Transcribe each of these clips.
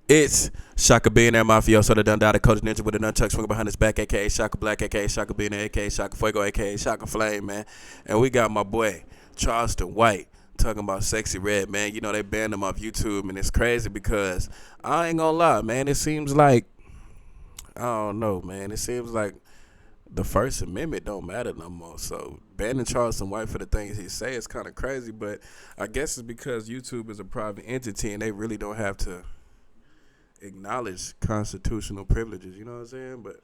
It's Shaka Billionaire Mafioso, the Dun Dada Coach Ninja with a nunchuck swinging behind his back, aka Shaka Black, aka Shaka Billionaire, aka Shaka Fuego, aka Shaka Flame, man. And we got my boy Charleston White talking about Sexy Red, man. You know they banned him off YouTube, and it's crazy because I ain't gonna lie, man. It seems like I don't know, man. It seems like the First Amendment don't matter no more. So banning Charleston White for the things he say is kind of crazy, but I guess it's because YouTube is a private entity and they really don't have to acknowledge constitutional privileges, you know what I'm saying? But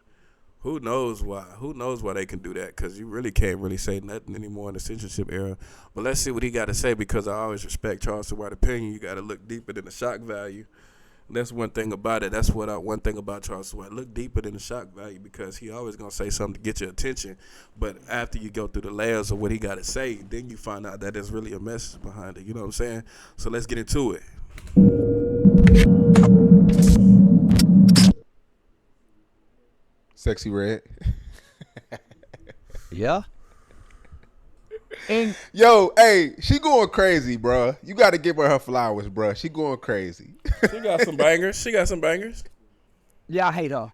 who knows why? Who knows why they can do that? Because you really can't really say nothing anymore in the censorship era. But let's see what he got to say, because I always respect Charleston White's opinion. You got to look deeper than the shock value. And that's one thing about it. That's one thing about Charleston White. Look deeper than the shock value, because he always going to say something to get your attention. But after you go through the layers of what he got to say, then you find out that there's really a message behind it. You know what I'm saying? So let's get into it. Sexy Red. Yeah. And Yo, hey, she going crazy, bruh. You got to give her flowers, bruh. She going crazy. She got some bangers. She got some bangers. yeah, I hate her.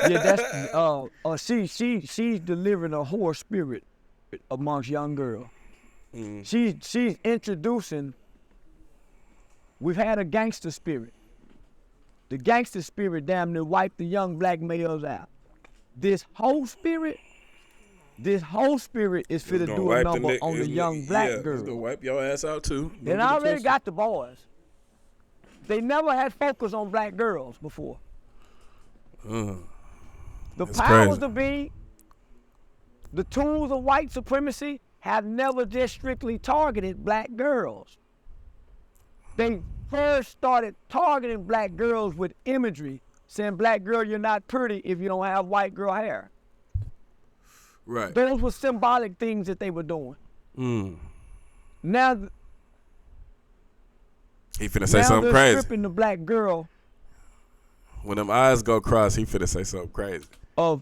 Yeah, that's she's delivering a whore spirit amongst young girls. She's introducing. We've had a gangster spirit. The gangster spirit damn near wiped the young black males out. This whole spirit is fit to do a number on the young black girl. It's gonna wipe your ass out too. And I already got the boys. They never had focus on black girls before. The That's powers crazy. to be, the tools of white supremacy have never just strictly targeted black girls. They first started targeting black girls with imagery, saying, black girl, you're not pretty if you don't have white girl hair. Right. Those were symbolic things that they were doing. Now, He finna say now something they're crazy. stripping the black girl When them eyes go cross, he finna say something crazy. of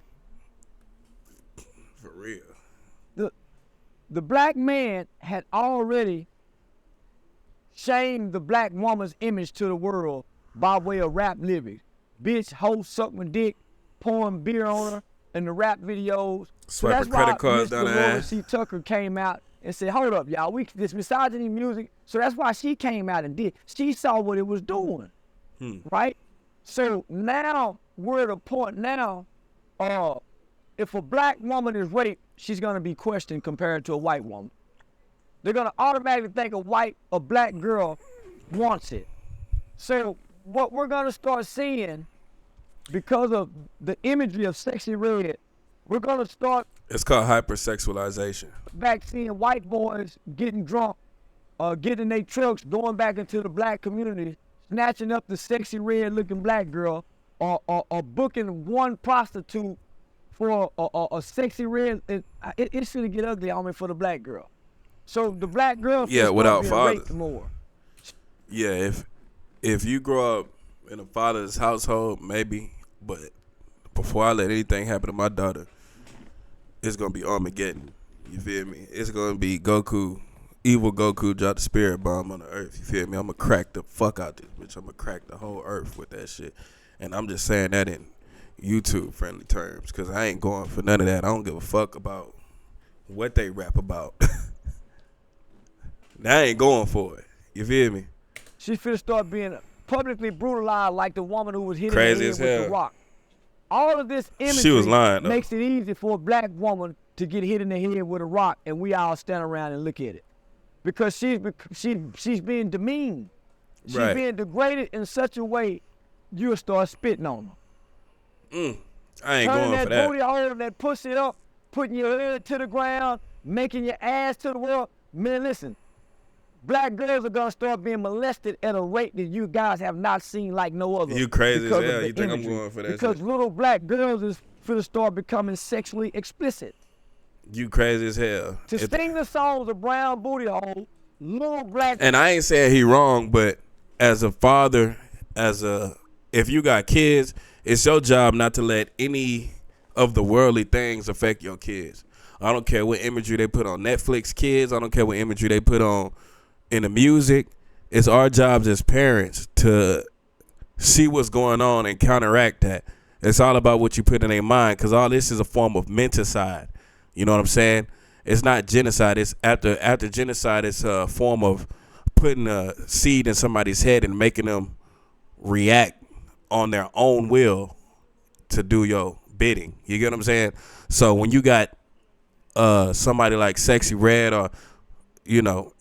For real. the black man had already shamed the black woman's image to the world by way of rap lyrics. Bitch, hoe, suck my dick, pouring beer on her in the rap videos. Swiping credit cards down Mr. her Laura ass. C. Tucker came out and said, hold up, y'all, this misogyny music. So that's why she came out and did. She saw what it was doing, right? So now we're at a point now, if a black woman is raped, she's gonna be questioned compared to a white woman. They're gonna automatically think a black girl wants it. So what we're gonna start seeing, because of the imagery of Sexy Red, we're gonna start It's called hypersexualization. back seeing white boys getting drunk, getting their trucks, going back into the black community, snatching up the Sexy Red looking black girl, or booking one prostitute for a Sexy Red. It's gonna get ugly on me for the black girl. So the black girl without being father. raped more. Yeah, if you grow up in a father's household, maybe, but before I let anything happen to my daughter, it's gonna be Armageddon. You feel me? It's gonna be Goku, evil Goku drop the spirit bomb on the earth. You feel me? I'm gonna crack the fuck out this bitch. I'm gonna crack the whole earth with that shit. And I'm just saying that in YouTube friendly terms, because I ain't going for none of that. I don't give a fuck about what they rap about. I ain't going for it. You feel me? She finna start being publicly brutalized like the woman who was hitting Crazy her as head with hell. the rock. All of this imagery She was lying, though. makes it easy for a black woman to get hit in the head with a rock, and we all stand around and look at it, because she's being demeaned. She's Right. being degraded in such a way, you'll start spitting on her. I ain't Turning going for that that. booty hole, that pussy up, putting your head to the ground, making your ass to the world. Man, listen, black girls are gonna start being molested at a rate that you guys have not seen like no other. You crazy as because of hell. the You think I'm imagery. going for that Because shit? little black girls is finna start becoming sexually explicit. You crazy as hell. To sing the songs of Brown Booty Hole, little black. And I ain't saying he wrong, but as a father, if you got kids, it's your job not to let any of the worldly things affect your kids. I don't care what imagery they put on Netflix kids. I don't care what imagery they put on in the music. It's our jobs as parents to see what's going on and counteract that. It's all about what you put in their mind, because all this is a form of menticide. You know what I'm saying? It's not genocide. It's after genocide, it's a form of putting a seed in somebody's head and making them react on their own will to do your bidding. You get what I'm saying? So when you got somebody like Sexxy Red, or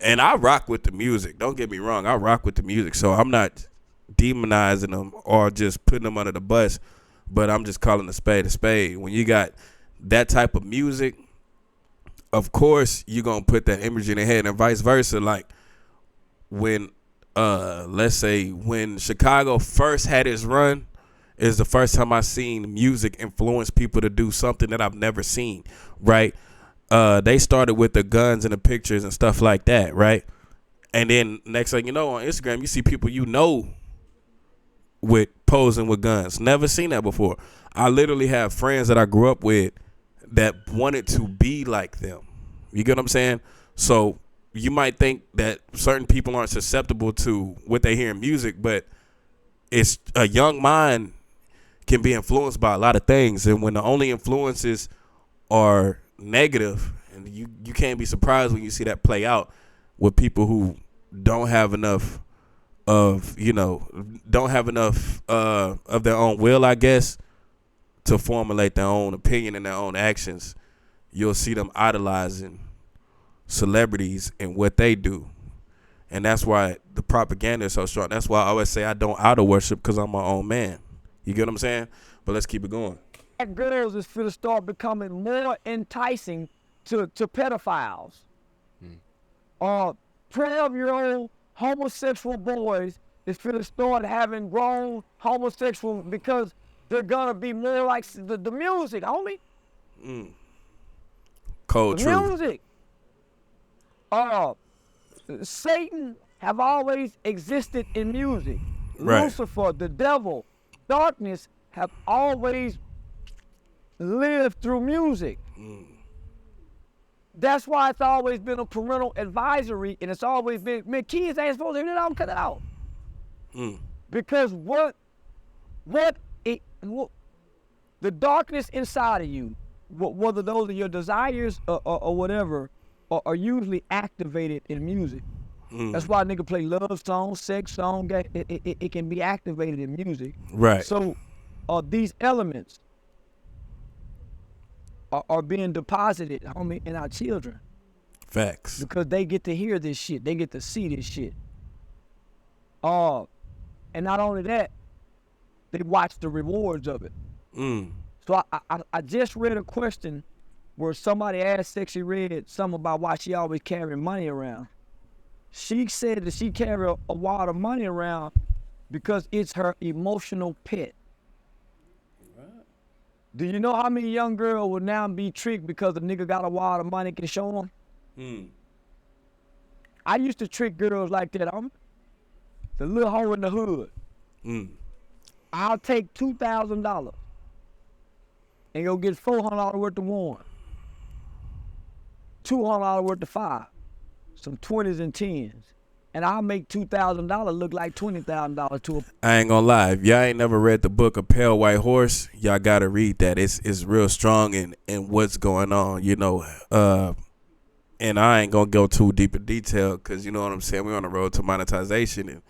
and I rock with the music. Don't get me wrong, I rock with the music. So I'm not demonizing them or just putting them under the bus, but I'm just calling a spade a spade. When you got that type of music, of course you're gonna put that image in their head, and vice versa. Like when let's say when Chicago first had its run, is the first time I seen music influence people to do something that I've never seen, right? They started with the guns and the pictures and stuff like that, right? And then next thing you know, on Instagram, you see people with posing with guns. Never seen that before. I literally have friends that I grew up with that wanted to be like them. You get what I'm saying? So you might think that certain people aren't susceptible to what they hear in music, but it's a young mind can be influenced by a lot of things. And when the only influences are negative, and you can't be surprised when you see that play out with people who don't have enough of of their own will, I guess, to formulate their own opinion and their own actions. You'll see them idolizing celebrities and what they do, and that's why the propaganda is so strong. That's why I always say I don't idol worship, because I'm my own man. You get what I'm saying? But let's keep it going. Girls is finna start becoming more enticing to pedophiles. 12-year-old homosexual boys is finna start having grown homosexual, because they're gonna be more like the music, homie. Cold the truth. Music. Satan have always existed in music. Right. Lucifer, the devil, darkness have always lived through music. That's why it's always been a parental advisory, and it's always been, man, kids ain't supposed to hear it out, cut it out. Because the darkness inside of you, whether those are your desires or whatever, are usually activated in music. That's why a nigga play love song, sex song, it can be activated in music. Right. So these elements are being deposited, homie, in our children. Facts. Because they get to hear this shit. They get to see this shit. And not only that, they watch the rewards of it. So I just read a question where somebody asked Sexxy Red something about why she always carrying money around. She said that she carry a wad of money around because it's her emotional pet. Do you know how many young girls will now be tricked because the nigga got a wad of money can show them? I used to trick girls like that. I'm the little hoe in the hood. I'll take $2,000 and go get $400 worth of one, $200 worth of five, some 20s and 10s. And I'll make $2,000 look like $20,000 to a... I ain't gonna lie. If y'all ain't never read the book A Pale White Horse, y'all gotta read that. It's real strong in what's going on, and I ain't gonna go too deep in detail, because you know what I'm saying, we're on the road to monetization, and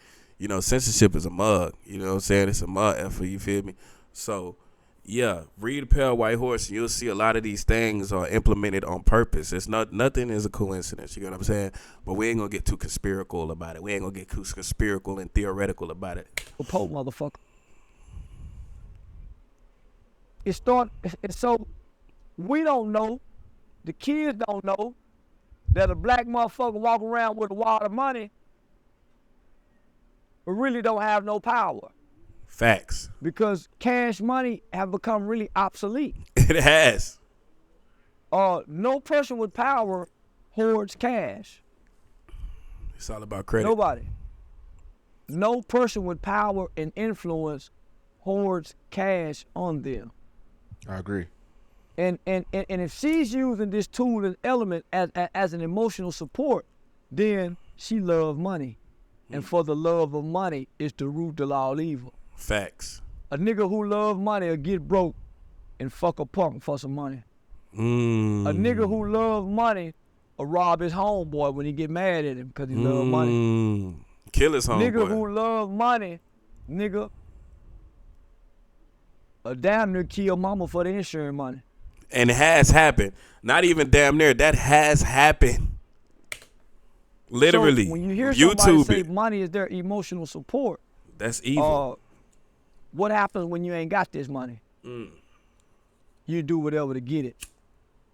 censorship is a mug. You know what I'm saying? It's a mug effort, you feel me? So yeah, read A Pale White Horse, and you'll see a lot of these things are implemented on purpose. It's nothing is a coincidence, you know what I'm saying? But we ain't gonna get too conspiratorial about it. We ain't gonna get too conspiratorial and theoretical about it. A Pope motherfucker. So we don't know, the kids don't know, that a black motherfucker walk around with a wad of money but really don't have no power. Facts. Because cash money have become really obsolete. It has. No person with power hoards cash. It's all about credit. Nobody. No person with power and influence hoards cash on them. I agree. And if she's using this tool and element as an emotional support, then she loves money. And for the love of money is the root of all evil. Facts. A nigga who love money will get broke and fuck a punk for some money. A nigga who love money will rob his homeboy when he get mad at him because he love money. Kill his homeboy. Nigga who love money, nigga, a damn near kill mama for the insurance money. And it has happened. Not even damn near. That has happened. Literally. So when you hear YouTube somebody say it. money is their emotional support, That's evil. what happens when you ain't got this money? You do whatever to get it.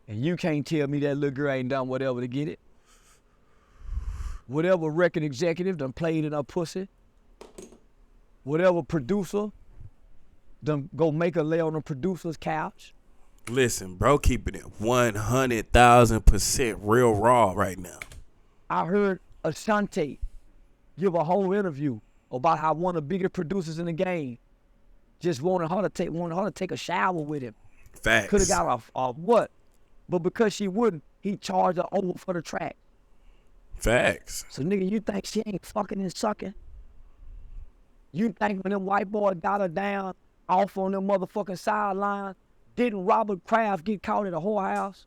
And you can't tell me that little girl ain't done whatever to get it. Whatever record executive done played in her pussy. Whatever producer done go make her lay on the producer's couch. Listen, bro, keeping it 100,000% real raw right now. I heard Ashanti give a whole interview about how one of the biggest producers in the game just wanted her to take a shower with him. Facts. Could have got a what? But because she wouldn't, he charged her over for the track. Facts. So nigga, you think she ain't fucking and sucking? You think when them white boys got her down off on them motherfucking sidelines, didn't Robert Kraft get caught at a whorehouse?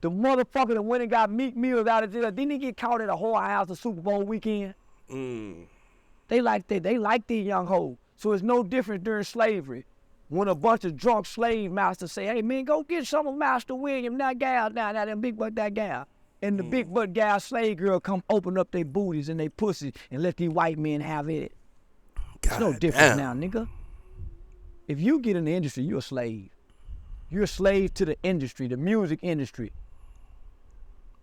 The motherfucker that went and got Meek Mills out of jail, didn't he get caught at a whorehouse the Super Bowl weekend? They like that. They like these young hoes. So it's no different during slavery. When a bunch of drunk slave masters say, hey man, go get some of Master William, that gal down there, that big butt, that gal. And the big butt gal slave girl come open up their booties and they pussies and let these white men have it. It's no different now, nigga. If you get in the industry, you're a slave. You're a slave to the industry, the music industry.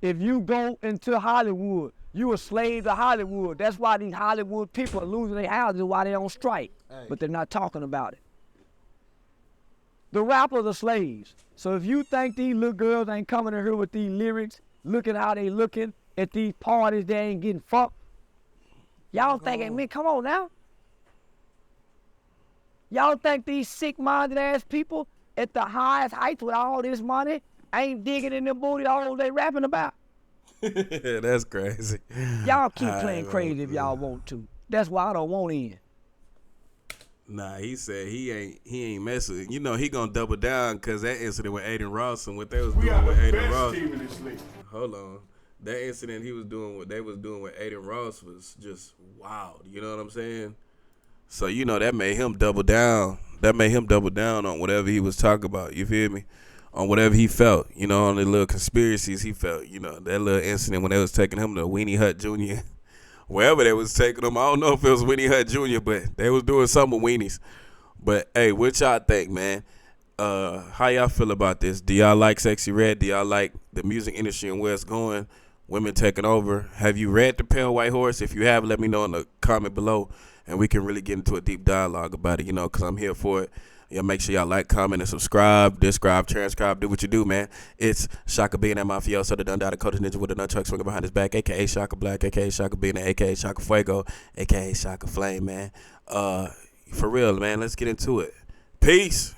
If you go into Hollywood, you a slave to Hollywood. That's why these Hollywood people are losing their houses, why they on strike. But they're not talking about it. The rappers are slaves. So if you think these little girls ain't coming in here with these lyrics, looking how they looking at these parties, they ain't getting fucked. Y'all thinking, man, come on now. Y'all think these sick-minded ass people at the highest heights with all this money ain't digging in their booty all they rapping about? That's crazy. Y'all keep playing crazy if y'all want to. That's why I don't want in. Nah, he said he ain't messing. You know he gonna double down because that incident with Aiden Ross and what they was doing with Aiden Ross. Hold on, that incident he was doing, what they was doing with Aiden Ross was just wild. You know what I'm saying? So you know that made him double down. That made him double down on whatever he was talking about. You feel me? On whatever he felt. You know, on the little conspiracies he felt. You know, that little incident when they was taking him to Weenie Hut Jr. Wherever they was taking him, I don't know if it was Weenie Hut Jr., but they was doing something with weenies. But hey, what y'all think, man? How y'all feel about this? Do y'all like Sexy Red? Do y'all like the music industry and where it's going? Women taking over. Have you read The Pale White Horse? If you have, let me know in the comment below, and we can really get into a deep dialogue about it, you know, because I'm here for it. Y'all make sure y'all like, comment, and subscribe, describe, transcribe, do what you do, man. It's Shaka being that mafioso, the done the coach ninja with a nunchuck swinging behind his back, a.k.a. Shaka Black, a.k.a. Shaka being a.k.a. Shaka Fuego, a.k.a. Shaka Flame, man. For real, man, let's get into it. Peace.